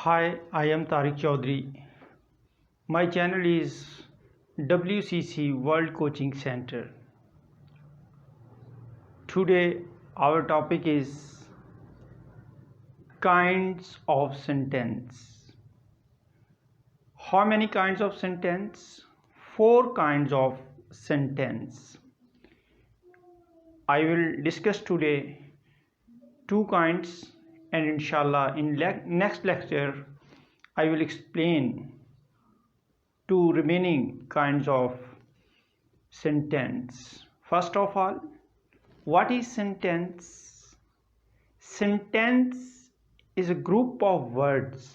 Hi, I am Tariq Chaudhary. My channel is WCC World Coaching Center. Today our topic is kinds of sentence. How many kinds of sentence? 4 kinds of sentence. I will discuss today 2 kinds, and inshallah in next lecture I will explain 2 remaining kinds of sentence. First of all, what is sentence? Sentence is a group of words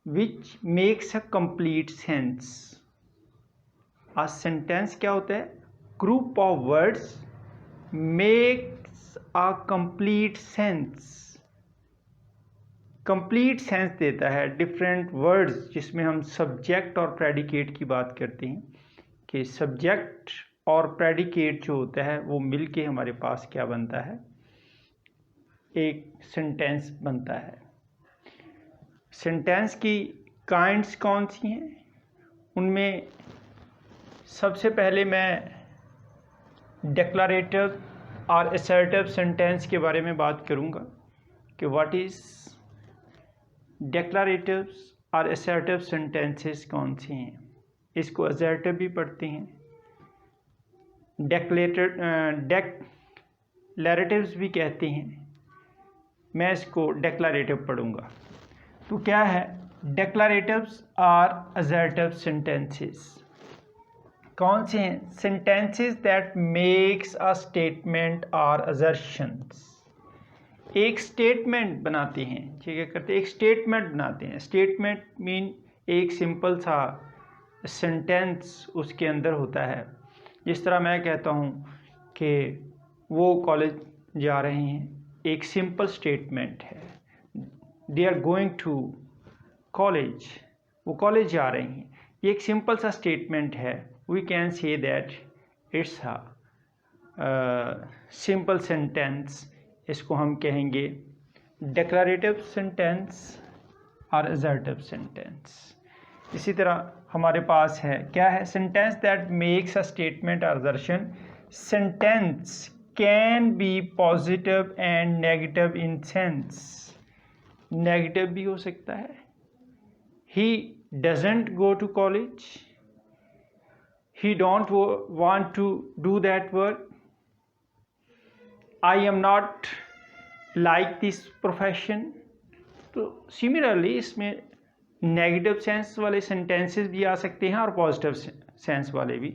which makes a complete sense. A sentence क्या होता है? Group of words makes a complete sense. Complete sense देता है different words, जिसमें हम subject और predicate की बात करते हैं कि सब्जेक्ट और प्रेडिकेट जो होता है वो मिलके हमारे पास क्या बनता है, एक सेंटेंस बनता है। सेंटेंस की काइंड्स कौन सी हैं? उनमें सबसे पहले मैं डिक्लरेटिव और असर्टिव सेंटेंस के बारे में बात करूंगा कि व्हाट इज़ डिक्लरेटिव्स और असर्टिव सेंटेंसेस कौन से हैं। इसको असर्टिव भी पढ़ते हैं, डिक्लरेटिव्स भी कहते हैं। मैं इसको डिक्लरेटिव पढ़ूंगा। तो क्या है डिक्लरेटिव्स और असर्टिव सेंटेंसेस? कौन से हैं? Sentences that makes a statement और असर्शंस। एक स्टेटमेंट बनाते हैं, ठीक है, करते एक स्टेटमेंट बनाते हैं। स्टेटमेंट मीन एक सिंपल सा सेंटेंस उसके अंदर होता है। जिस तरह मैं कहता हूँ कि वो कॉलेज जा रहे हैं, एक सिंपल स्टेटमेंट है। They are going to college, वो कॉलेज जा रहे हैं, ये एक सिंपल सा स्टेटमेंट है। We can say that it's a simple sentence. इसको हम कहेंगे डिक्लरेटिव सेंटेंस और असर्टिव सेंटेंस। इसी तरह हमारे पास है क्या है sentence that makes a statement और assertion. Sentence can be positive and negative in sense. Negative भी हो सकता है, he doesn't go to college, he don't want to do that work, I am not like this profession। तो similarly इसमें negative sense वाले sentences भी आ सकते हैं और पॉजिटिव सेंस वाले भी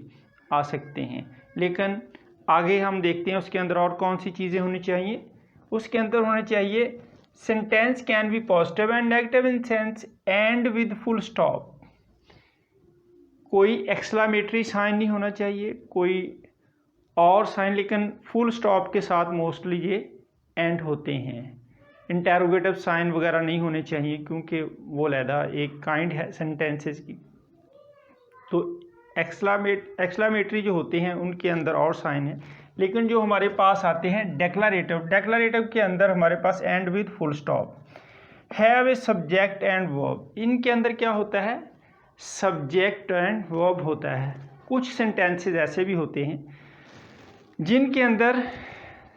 आ सकते हैं। लेकिन आगे हम देखते हैं उसके अंदर और कौन सी चीज़ें होनी चाहिए। उसके अंदर होना चाहिए sentence can be positive and negative in sense and with full stop. कोई एक्सक्लेमेटरी साइन नहीं होना चाहिए, कोई और साइन, लेकिन फुल स्टॉप के साथ मोस्टली ये एंड होते हैं। इंटेरोगेटिव साइन वगैरह नहीं होने चाहिए, क्योंकि वो लहदा एक काइंड है सेंटेंसेस की। तो एक्सक्लेमेटरी जो होते हैं उनके अंदर और साइन है। लेकिन जो हमारे पास आते हैं डिक्लरेटिव के अंदर हमारे पास end with full stop, have a subject and verb. इनके अंदर क्या होता है, सब्जेक्ट एंड वर्ब होता है। कुछ सेंटेंसेस ऐसे भी होते हैं जिनके अंदर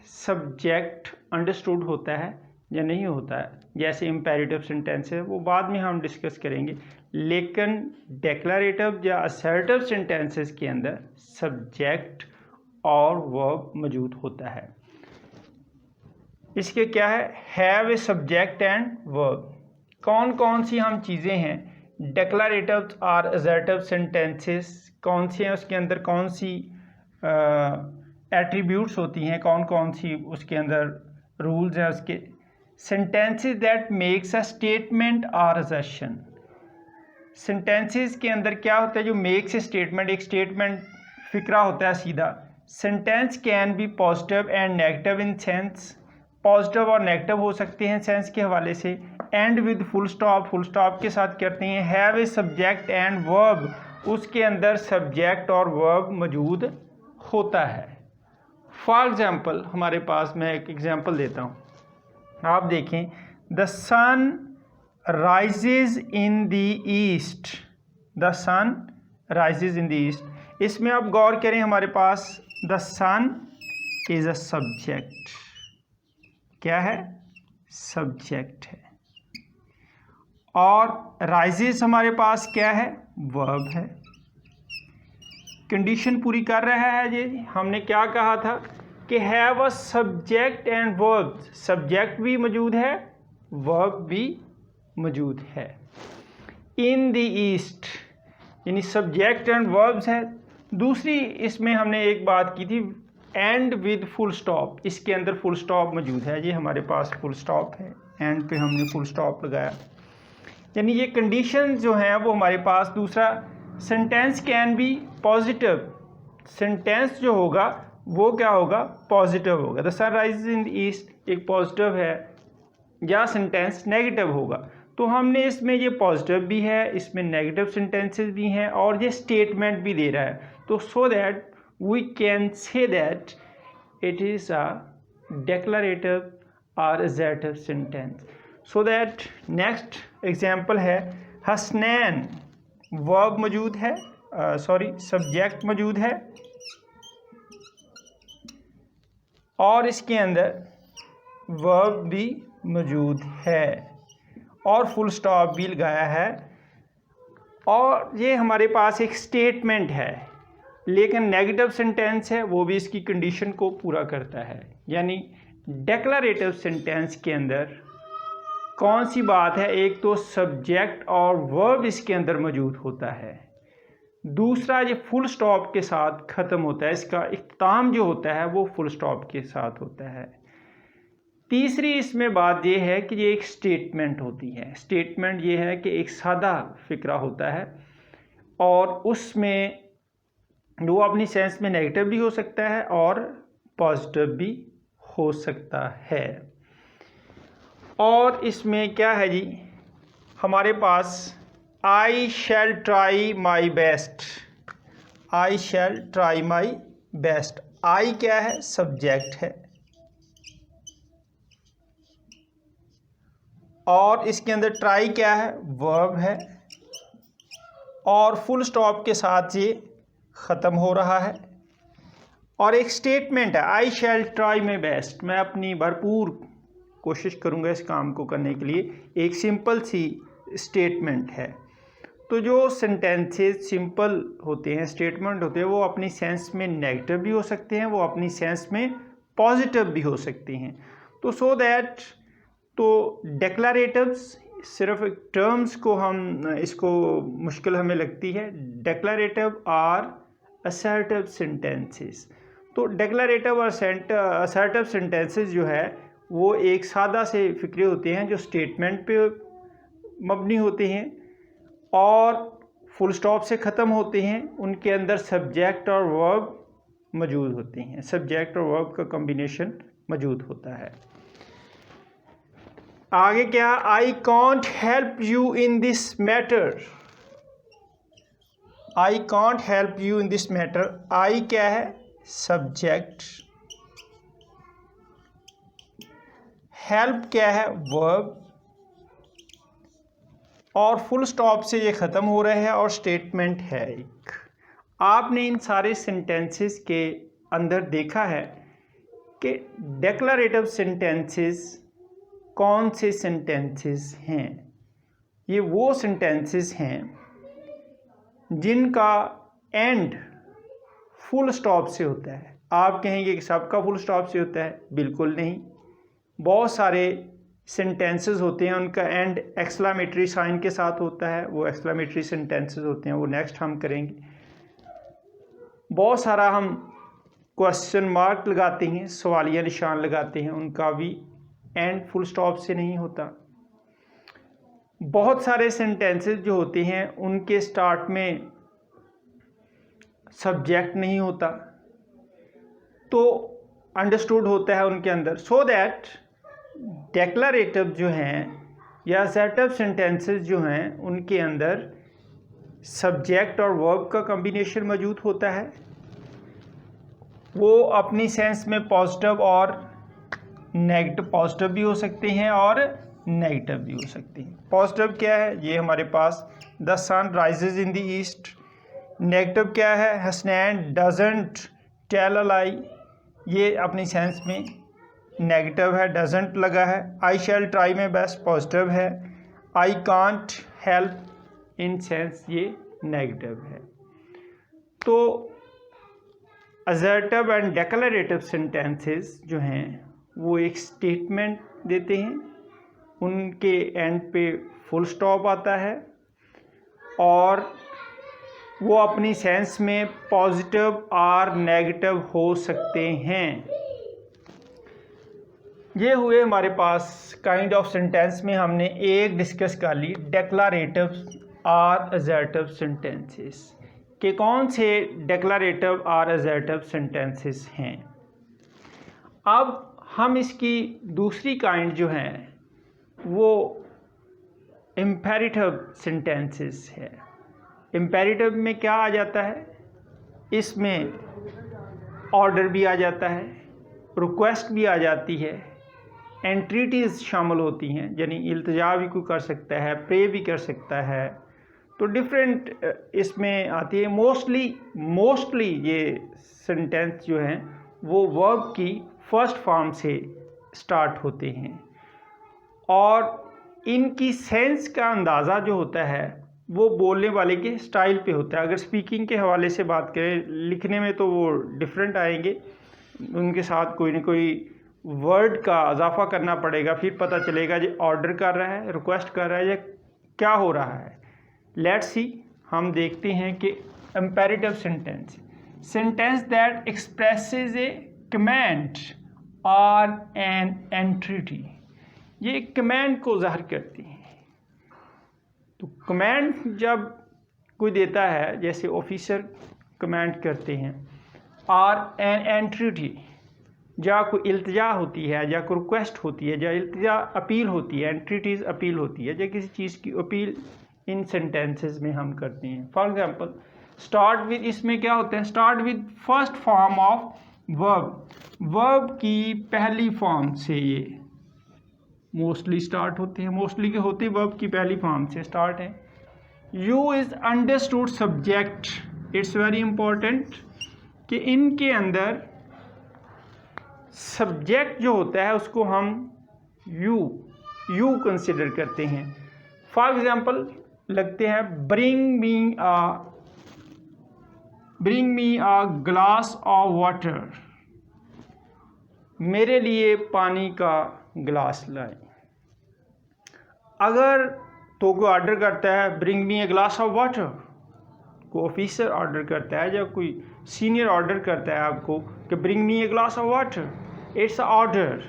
सब्जेक्ट अंडरस्टूड होता है या नहीं होता है, जैसे इम्पेरेटिव सेंटेंस है, वो बाद में हम डिस्कस करेंगे। लेकिन डिक्लरेटिव या असर्टिव सेंटेंसेस के अंदर सब्जेक्ट और वर्ब मौजूद होता है। इसके क्या है, have a subject and verb. कौन कौन सी हम चीज़ें हैं डिक्लरेटिव और असर्टिव सेंटेंसेस कौन सी हैं, उसके अंदर कौन सी एट्रीब्यूट्स होती हैं, कौन कौन सी उसके अंदर रूल्स हैं उसके। Sentences that makes a statement और असर्शन। सेंटेंसेस के अंदर क्या होता है जो मेक्स ए स्टेटमेंट, एक स्टेटमेंट फिक्रा होता है सीधा। Sentence can be positive and negative in sense. Positive और नेगेटिव हो सकते हैं सेंस के हवाले से। एंड विद फुल स्टॉप के साथ करते हैं। Have a subject and verb, उसके अंदर सब्जेक्ट और वर्ब मौजूद होता है। फॉर एग्जाम्पल हमारे पास, मैं एक एग्जाम्पल देता हूँ, आप देखें the sun rises in the east, the sun rises in the east. इसमें आप गौर करें, हमारे पास the sun is a subject, क्या है, सब्जेक्ट है, और राइजेज हमारे पास क्या है, वर्ब है। कंडीशन पूरी कर रहा है जी। हमने क्या कहा था कि have a subject and verb, subject भी मौजूद है, वर्ब भी मौजूद है। इन द ईस्ट यानी सब्जेक्ट एंड वर्ब्स है। दूसरी इसमें हमने एक बात की थी, एंड विद फुल स्टॉप, इसके अंदर फुल स्टॉप मौजूद है जी, हमारे पास फुल स्टॉप है, एंड पे हमने फुल स्टॉप लगाया। यानी ये कंडीशन जो है वो हमारे पास। दूसरा, sentence can be positive, sentence जो होगा वो क्या होगा, पॉजिटिव होगा। The sun rises in the east एक पॉजिटिव है, या सेंटेंस नेगेटिव होगा। तो हमने इसमें ये पॉजिटिव भी है, इसमें नेगेटिव सेंटेंसेस भी हैं, और ये स्टेटमेंट भी दे रहा है। तो so that we can say that it is a declarative और assertive sentence. So that next example है, हसनैन, वर्ब मौजूद है, सब्जेक्ट मौजूद है, और इसके अंदर वर्ब भी मौजूद है, और फुल स्टॉप भी लगाया है, और ये हमारे पास एक स्टेटमेंट है, लेकिन नेगेटिव सेंटेंस है, वो भी इसकी कंडीशन को पूरा करता है। यानी डेक्लरेटिव सेंटेंस के अंदर कौन सी बात है, एक तो सब्जेक्ट और वर्ब इसके अंदर मौजूद होता है, दूसरा ये फुल स्टॉप के साथ ख़त्म होता है, इसका इख्तिताम जो होता है वो फुल स्टॉप के साथ होता है। तीसरी इसमें बात ये है कि ये एक स्टेटमेंट होती है। स्टेटमेंट ये है कि एक सादा फिक्रा होता है, और उसमें वो अपनी सेंस में नेगेटिव भी हो सकता है और पॉजिटिव भी हो सकता है। और इसमें क्या है जी, हमारे पास I shall try my best, I shall try my best. I क्या है, सब्जेक्ट है, और इसके अंदर ट्राई क्या है, वर्ब है, और फुल स्टॉप के साथ ये ख़त्म हो रहा है। और एक स्टेटमेंट है, आई शैल ट्राई माई बेस्ट, मैं अपनी भरपूर कोशिश करूँगा इस काम को करने के लिए, एक सिंपल सी स्टेटमेंट है। तो जो सेंटेंसेस सिंपल होते हैं, स्टेटमेंट होते हैं, वो अपनी सेंस में नेगेटिव भी हो सकते हैं, वो अपनी सेंस में पॉजिटिव भी हो सकते हैं। तो सो दैट, तो डेक्लरेटिव्स सिर्फ टर्म्स को हम इसको मुश्किल हमें लगती है, डेक्लरेटिव और असर्टिव सेंटेंसेस। तो डेक्लरेटिव और असर्टिव सेंटेंसेस जो है वो एक सादा से फिक्रे होते हैं, जो स्टेटमेंट पे मबनी होते हैं और फुल स्टॉप से ख़त्म होते हैं। उनके अंदर सब्जेक्ट और वर्ब मौजूद होते हैं, सब्जेक्ट और वर्ब का कॉम्बिनेशन मौजूद होता है। आगे क्या, I can't help you in this matter, I can't help you in this matter. आई क्या है, सब्जेक्ट, हेल्प क्या है, वर्ब, और फुल स्टॉप से ये ख़त्म हो रहे हैं, और स्टेटमेंट है एक। आपने इन सारे सेंटेंसेस के अंदर देखा है कि डेक्लरेटिव सेंटेंसेस कौन से सेंटेंसेस हैं। ये वो सेंटेंसेस हैं जिनका एंड फुल स्टॉप से होता है। आप कहेंगे कि सबका फुल स्टॉप से होता है, बिल्कुल नहीं। बहुत सारे सेंटेंसेस होते हैं उनका एंड एक्सक्लेमेटरी साइन के साथ होता है, वो एक्सक्लेमेटरी सेंटेंसेस होते हैं, वो नेक्स्ट हम करेंगे। बहुत सारा हम क्वेश्चन मार्क लगाते हैं, सवालिया निशान लगाते हैं, उनका भी एंड फुल स्टॉप से नहीं होता। बहुत सारे सेंटेंसेस जो होते हैं उनके स्टार्ट में सब्जेक्ट नहीं होता, तो अंडरस्टूड होता है उनके अंदर। सो दैट डेक्लरेटिव जो हैं या असर्टिव सेंटेंसेस जो हैं उनके अंदर सब्जेक्ट और वर्ब का कॉम्बिनेशन मौजूद होता है। वो अपनी सेंस में पॉजिटिव और नेगेटिव, पॉजिटिव भी हो सकते हैं और नेगेटिव भी हो सकती है। पॉजिटिव क्या है, ये हमारे पास the sun rises in the east. Negative क्या है, हसनैन डजंट टेल अ लाई, ये अपनी सेंस में नेगेटिव है, डजंट लगा है। आई shall try my best positive है। I can't help in sense ये नेगेटिव है। तो असर्टिव एंड डिक्लेरेटिव सेंटेंसेस जो हैं वो एक स्टेटमेंट देते हैं, उनके एंड पे फुल स्टॉप आता है और वो अपनी सेंस में पॉजिटिव और नेगेटिव हो सकते हैं। ये हुए हमारे पास काइंड ऑफ सेंटेंस में हमने एक डिस्कस कर ली डिक्लेरेटिव और असर्टिव सेंटेंसेस के कौन से डिक्लेरेटिव और असर्टिव सेंटेंसेस हैं। अब हम इसकी दूसरी काइंड जो है वो इम्पेरेटिव सेंटेंसेस है। इम्पेरेटिव में क्या आ जाता है, इसमें ऑर्डर भी आ जाता है, रिक्वेस्ट भी आ जाती है, एंट्रीटीज़ शामिल होती हैं, यानी इल्तिजा भी कोई कर सकता है, प्रे भी कर सकता है। तो डिफरेंट इसमें आती है। मोस्टली ये सेंटेंस जो हैं वो वर्ब की फर्स्ट फॉर्म से स्टार्ट होते हैं और इनकी सेंस का अंदाज़ा जो होता है वो बोलने वाले के स्टाइल पे होता है। अगर स्पीकिंग के हवाले से बात करें, लिखने में तो वो डिफरेंट आएंगे, उनके साथ कोई ना कोई वर्ड का इजाफा करना पड़ेगा, फिर पता चलेगा ये ऑर्डर कर रहा है, रिक्वेस्ट कर रहा है या क्या हो रहा है। लेट्स सी, हम देखते हैं कि imperative sentence that expresses a command और एन एंटिटी, ये कमांड को ज़ाहिर करती हैं। तो कमांड जब कोई देता है, जैसे ऑफिसर कमांड करते हैं, और एन एंटिटी या कोई इल्तिजा होती है या कोई रिक्वेस्ट होती है या इल्तिजा अपील होती है, एंटिटीज़ अपील होती है या किसी चीज़ की अपील इन सेंटेंसेस में हम करते हैं। फॉर एग्जांपल स्टार्ट विद, इसमें क्या होता है, start with first form of verb की पहली फॉर्म से ये मोस्टली स्टार्ट होते हैं। मोस्टली के होते वर्ब की पहली फॉर्म से स्टार्ट है। You is understood subject, it's very important कि इनके अंदर सब्जेक्ट जो होता है उसको हम यू कंसिडर करते हैं। फॉर एग्जांपल लगते हैं bring me a glass of water, मेरे लिए पानी का ग्लास लाए। अगर तो कोई ऑर्डर करता है bring me a glass of water, कोई ऑफिसर ऑर्डर करता है या कोई सीनियर ऑर्डर करता है आपको कि bring me a glass of water, it's a order.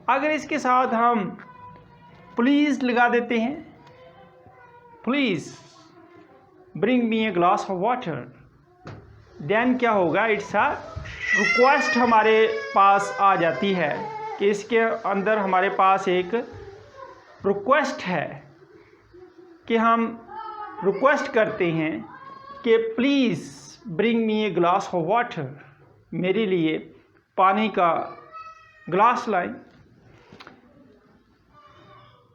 अगर इसके साथ हम प्लीज़ लगा देते हैं, please bring me a glass of water, then क्या होगा, इट्स अ रिक्वेस्ट हमारे पास आ जाती है कि इसके अंदर हमारे पास एक रिक्वेस्ट है कि हम रिक्वेस्ट करते हैं कि please bring me a glass of water, मेरे लिए पानी का ग्लास लाएं।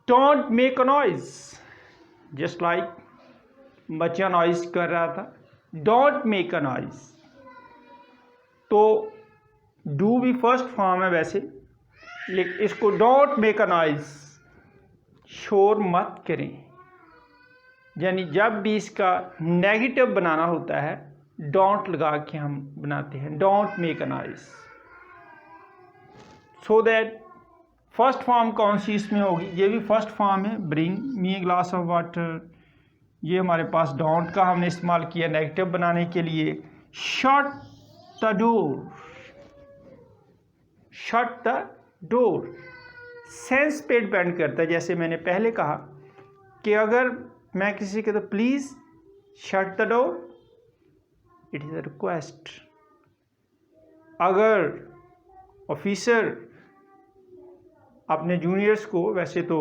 Don't make a noise, just like बच्चा नॉइज कर रहा था, डोंट मेक अ नॉइज। तो डू भी फर्स्ट फॉर्म है वैसे, लेकिन इसको डोंट मेक अ नॉइज, शोर मत करें, यानी जब भी इसका नेगेटिव बनाना होता है डोंट लगा के हम बनाते हैं, don't make a noise. So that first form कौन सी इसमें होगी, ये भी फर्स्ट फॉर्म है, bring me a glass of water. ये हमारे पास डोंट का हमने इस्तेमाल किया नेगेटिव बनाने के लिए। Shut the door, shut the door sense पे डिपेंड करता है। जैसे मैंने पहले कहा कि अगर मैं किसी के तो please shut the door, it is a request. अगर ऑफिसर अपने जूनियर्स को, वैसे तो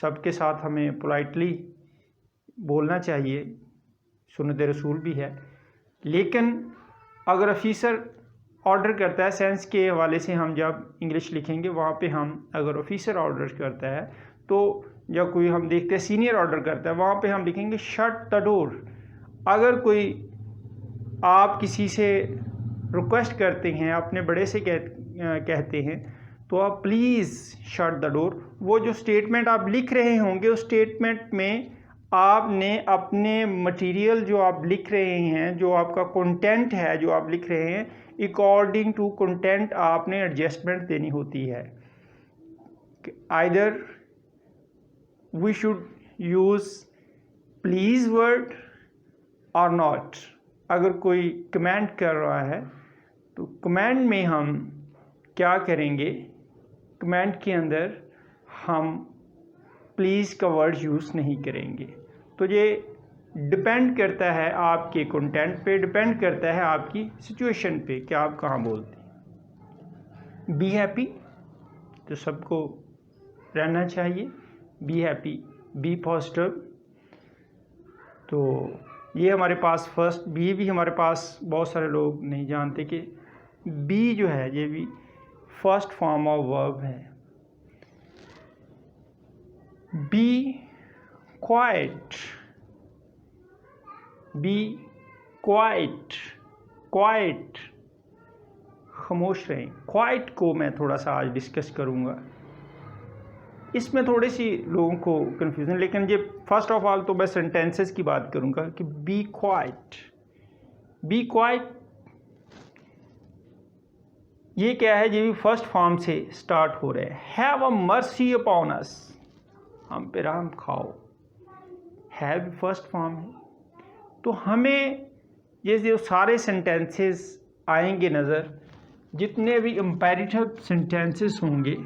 सबके साथ हमें पोलाइटली बोलना चाहिए, सुन्नत रसूल भी है, लेकिन अगर ऑफिसर ऑर्डर करता है, सेंस के हवाले से हम जब इंग्लिश लिखेंगे वहाँ पे हम अगर ऑफिसर ऑर्डर करता है तो या कोई हम देखते हैं सीनियर ऑर्डर करता है, वहाँ पे हम लिखेंगे शट द डोर। अगर कोई आप किसी से रिक्वेस्ट करते हैं, अपने बड़े से कहते हैं, तो आप प्लीज़ शट द डोर। वो जो स्टेटमेंट आप लिख रहे होंगे, उस स्टेटमेंट में आपने अपने मटेरियल जो आप लिख रहे हैं, जो आपका कंटेंट है जो आप लिख रहे हैं, अकॉर्डिंग टू कंटेंट आपने एडजस्टमेंट देनी होती है। Either we should use please word or not. अगर कोई कमेंट कर रहा है तो कमेंट में हम क्या करेंगे, कमेंट के अंदर हम प्लीज़ का वर्ड यूज़ नहीं करेंगे। तो ये डिपेंड करता है आपके कंटेंट पे, डिपेंड करता है आपकी सिचुएशन पे कि आप कहाँ बोलते हैं। बी हैप्पी तो सबको रहना चाहिए, बी हैप्पी, बी पॉजिटिव। तो ये हमारे पास फर्स्ट बी भी हमारे पास बहुत सारे लोग नहीं जानते कि बी जो है ये भी फर्स्ट फॉर्म ऑफ वर्ब है। Be quiet, be quiet, quiet खामोश रहें। क्वाइट को मैं थोड़ा सा आज डिस्कस करूँगा, इसमें थोड़ी सी लोगों को कन्फ्यूजन, लेकिन ये फर्स्ट ऑफ ऑल तो मैं सेंटेंसेस की बात करूँगा कि बी क्वाइट, बी क्वाइट ये क्या है, ये भी फर्स्ट फॉर्म से स्टार्ट हो रहे हैं। Have a mercy upon us, हम पे रहम खाओ, हैव फर्स्ट फॉर्म है। तो हमें ये जो सारे सेंटेंसेस आएंगे नज़र, जितने भी इम्पेरेटिव सेंटेंसेस होंगे,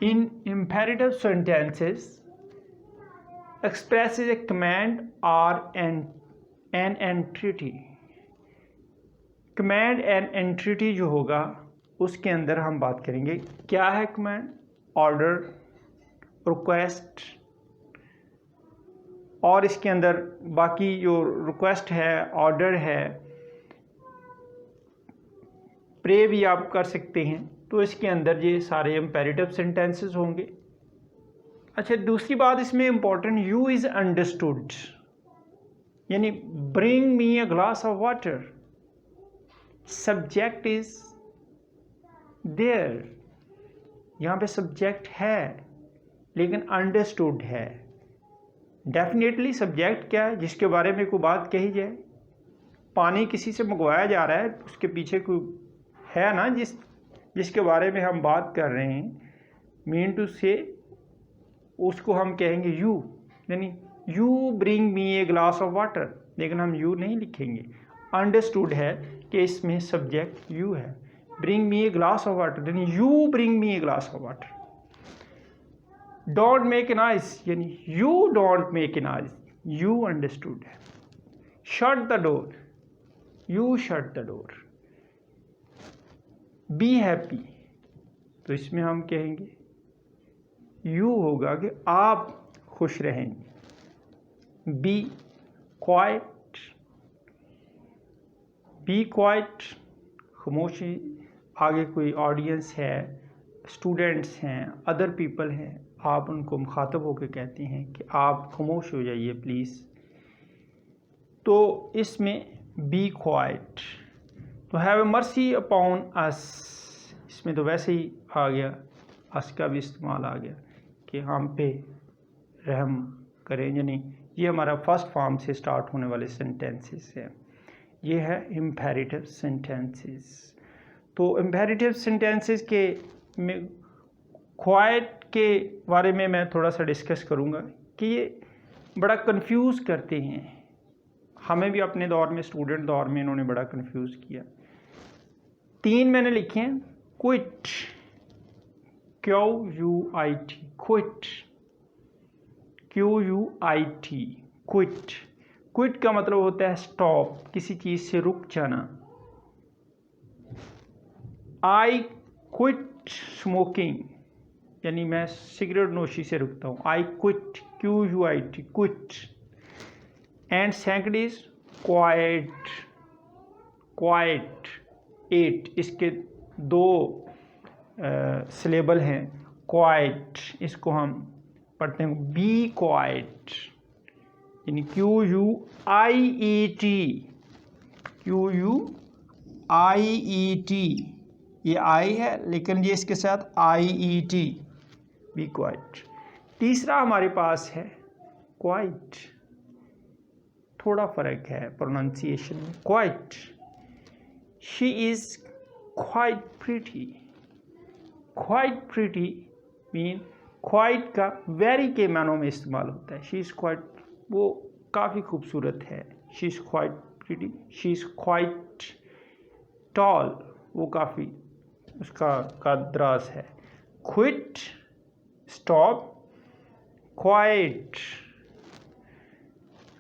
इन imperative sentences expresses a command और an entity. Command and entity जो होगा उसके अंदर हम बात करेंगे क्या है कमांड, ऑर्डर, रिक्वेस्ट, और इसके अंदर बाकी जो रिक्वेस्ट है, ऑर्डर है, प्रे भी आप कर सकते हैं। तो इसके अंदर ये सारे इम्पेरेटिव सेंटेंसेस होंगे। अच्छा, दूसरी बात इसमें इम्पॉर्टेंट, यू इज़ अंडरस्टूड, यानी bring me a glass of water, subject is there, यहाँ पे सब्जेक्ट है लेकिन अंडरस्टूड है। डेफिनेटली सब्जेक्ट क्या है, जिसके बारे में कोई बात कही जाए। पानी किसी से मंगवाया जा रहा है, उसके पीछे कोई है ना जिसके बारे में हम बात कर रहे हैं, मीन टू से उसको हम कहेंगे यू, यानी you bring me a glass of water, लेकिन हम यू नहीं लिखेंगे। अंडरस्टूड है कि इसमें सब्जेक्ट यू है। Bring me a glass of water यानी you bring me a glass of water. Don't make a noise यानी you don't make a noise, you understood है। Shut the door, you shut the door. Be happy, तो इसमें हम कहेंगे you होगा कि आप खुश रहेंगे। बी क्वाइट, बी क्वाइट खामोशी, आगे कोई ऑडियंस है, स्टूडेंट्स हैं, अदर पीपल हैं, आप उनको मुखातब होकर कहते हैं कि आप खामोश हो जाइए प्लीज़। तो इसमें बी क्वाइट। तो हैव मर्सी अपॉन अस, इसमें तो वैसे ही आ गया, अस का भी इस्तेमाल आ गया कि हम पे रहम करें, यानी ये हमारा फर्स्ट फॉर्म से स्टार्ट होने वाले सेंटेंसेस हैं। ये है इम्पेरेटिव सेंटेंसेस। तो इम्पेरेटिव सेंटेंसेस के में क्वाइट के बारे में मैं थोड़ा सा डिस्कस करूँगा कि ये बड़ा कंफ्यूज करते हैं, हमें भी अपने दौर में, स्टूडेंट दौर में इन्होंने बड़ा कंफ्यूज किया। 3 मैंने लिखे हैं। Quit, QUIT, quit, QUIT, quit. Quit का मतलब होता है स्टॉप, किसी चीज़ से रुक जाना। आई क्विट स्मोकिंग, यानी मैं सिगरेट नोशी से रुकता हूँ। I quit, QUIT, quit. And second is quite, quite 8, इसके 2 सिलेबल हैं। क्वाइट, इसको हम पढ़ते हैं बी क्वाइट, यानी QUIET, QUIET, ये आई है लेकिन ये इसके साथ IET, बी क्वाइट। तीसरा हमारे पास है क्वाइट, थोड़ा फर्क है प्रोनाउंसिएशन में। Quite, she is quite pretty. Quite pretty mean quite का वेरी के मानों में इस्तेमाल होता है। शी इज़ क्वाइट, वो काफ़ी खूबसूरत है। She is quite pretty, she is quite tall, वो काफ़ी उसका कदराज है। क्विट स्टॉप, क्वाइट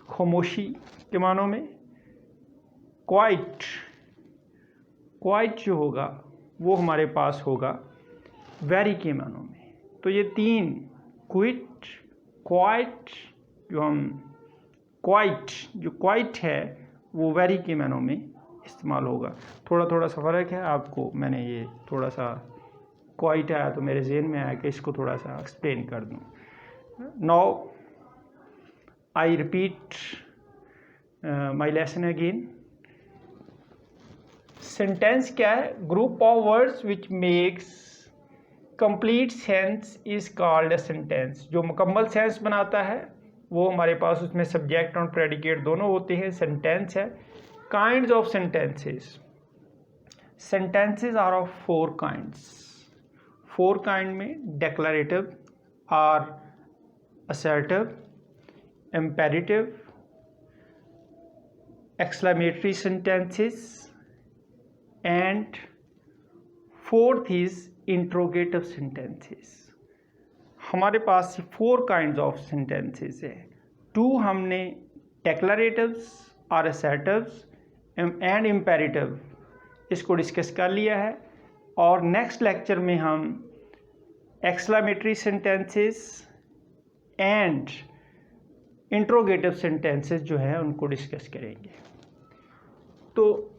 खामोशी के मानों में। क्वाइट, क्वाइट जो होगा वो हमारे पास होगा वेरी के मानों में। तो ये तीन क्विट, क्वाइट, जो हम क्वाइट, जो क्वाइट है वो वेरी के मानों में इस्तेमाल होगा। थोड़ा थोड़ा सा फ़र्क है, आपको मैंने ये थोड़ा सा क्वाइट आया तो मेरे जहन में आया कि इसको थोड़ा सा एक्सप्लेन कर दूँ। Now I repeat my lesson again. Sentence क्या है? Group of words which makes complete sense is called a sentence. जो मुकम्मल सेंस बनाता है वो हमारे पास उसमें सब्जेक्ट और प्रेडिकेट दोनों होते हैं, सेंटेंस है। Kinds of sentences, sentences are of 4 kinds. 4 kind में declarative or assertive, imperative, exclamatory sentences and 4th is interrogative sentences. हमारे पास 4 काइंड्स ऑफ सेंटेंसेस है। 2 हमने डेक्लरेटिव्स और असर्टिव्स एंड इम्पेरेटिव इसको डिस्कस कर लिया है, और नेक्स्ट लेक्चर में हम exclamatory sentences and interrogative sentences जो है उनको डिस्कस करेंगे। तो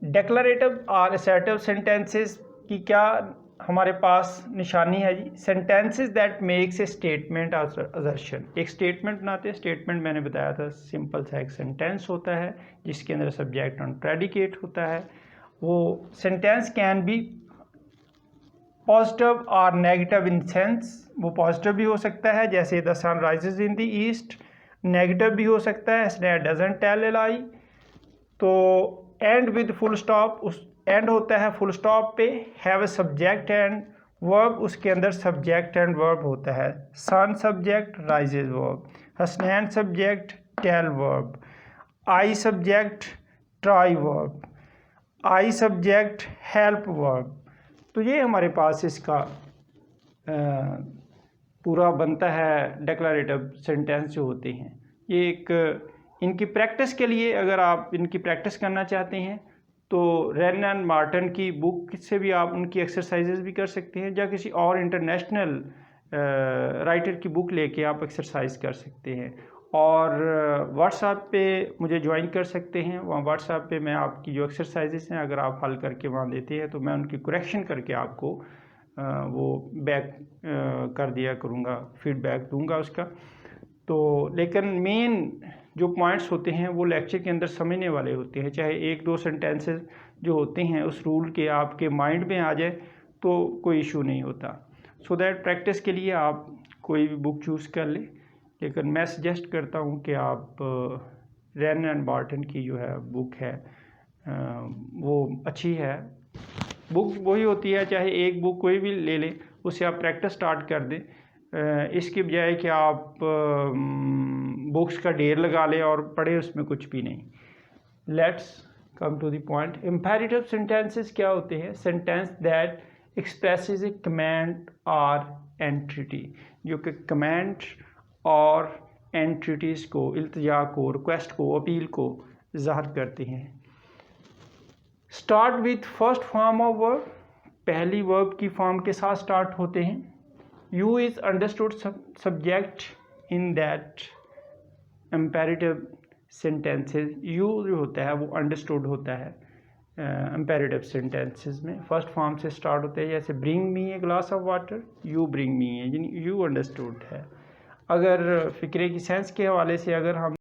डेक्लरेटिव और असर्टिव सेंटेंसेस की क्या हमारे पास निशानी है जी? Sentences that makes a statement assertion. एक स्टेटमेंट बनाते हैं। स्टेटमेंट मैंने बताया था सिंपल सा एक सेंटेंस होता है जिसके अंदर सब्जेक्ट और प्रेडिकेट होता है। वो सेंटेंस कैन बी पॉजिटिव और नेगेटिव इन सेंस। वो पॉजिटिव भी हो सकता है, जैसे the sun rises in the east. Negative भी हो सकता है, Sneha doesn't tell a lie. तो एंड विद फुल स्टॉप, उस एंड होता है फुल स्टॉप पे। Have a subject and verb, उसके अंदर सब्जेक्ट एंड वर्ब होता है। Sun subject, rises verb. Hasnain subject, tell verb. I subject, try verb. I subject, help verb. तो ये हमारे पास इसका पूरा बनता है डिक्लेरेटिव सेंटेंस जो होते हैं। ये एक इनकी प्रैक्टिस के लिए, अगर आप इनकी प्रैक्टिस करना चाहते हैं तो रेन एंड मार्टन की बुक से भी आप उनकी एक्सरसाइजेज भी कर सकते हैं, या किसी और इंटरनेशनल राइटर की बुक लेके आप एक्सरसाइज कर सकते हैं। और व्हाट्सएप पे मुझे ज्वाइन कर सकते हैं। वहाँ व्हाट्सएप पे मैं आपकी जो एक्सरसाइजेस हैं अगर आप हल करके वहाँ देते हैं तो मैं उनकी करेक्शन करके आपको वो बैक कर दिया करूँगा, फीडबैक दूंगा उसका। तो लेकिन मेन जो पॉइंट्स होते हैं वो लेक्चर के अंदर समझने वाले होते हैं। चाहे 1-2 सेंटेंसेस जो होते हैं उस रूल के आपके माइंड में आ जाए तो कोई इशू नहीं होता। सो दैट प्रैक्टिस के लिए आप कोई भी बुक चूज़ कर लें, लेकिन मैं सजेस्ट करता हूँ कि आप रेन एंड मार्टन की जो है बुक है वो अच्छी है। बुक वही होती है, चाहे एक बुक कोई भी ले लें, उससे आप प्रैक्टिस स्टार्ट कर दें। इसके बजाय कि आप बुक्स का ढेर लगा लें और पढ़े उसमें कुछ भी नहीं। Let's come to the point. Imperative sentences क्या होते हैं? Sentence that expresses a command or entreaty, जो कि कमांड और एंटिटीज़ को, इल्तिजा को, रिक्वेस्ट को, अपील को ज़ाहिर करते हैं। Start with first form of verb, पहली वर्ब की फॉर्म के साथ स्टार्ट होते हैं। You is understood subject in that imperative sentences. You जो होता है वो अंडरस्टूड होता है इम्पेरेटिव सेंटेंसेस में फर्स्ट फॉर्म से स्टार्ट होते हैं, जैसे bring me a glass of water, you bring मी है, यानी यू अंडरस्टूड है। अगर फ़िक्रे की सेंस के हवाले से अगर हम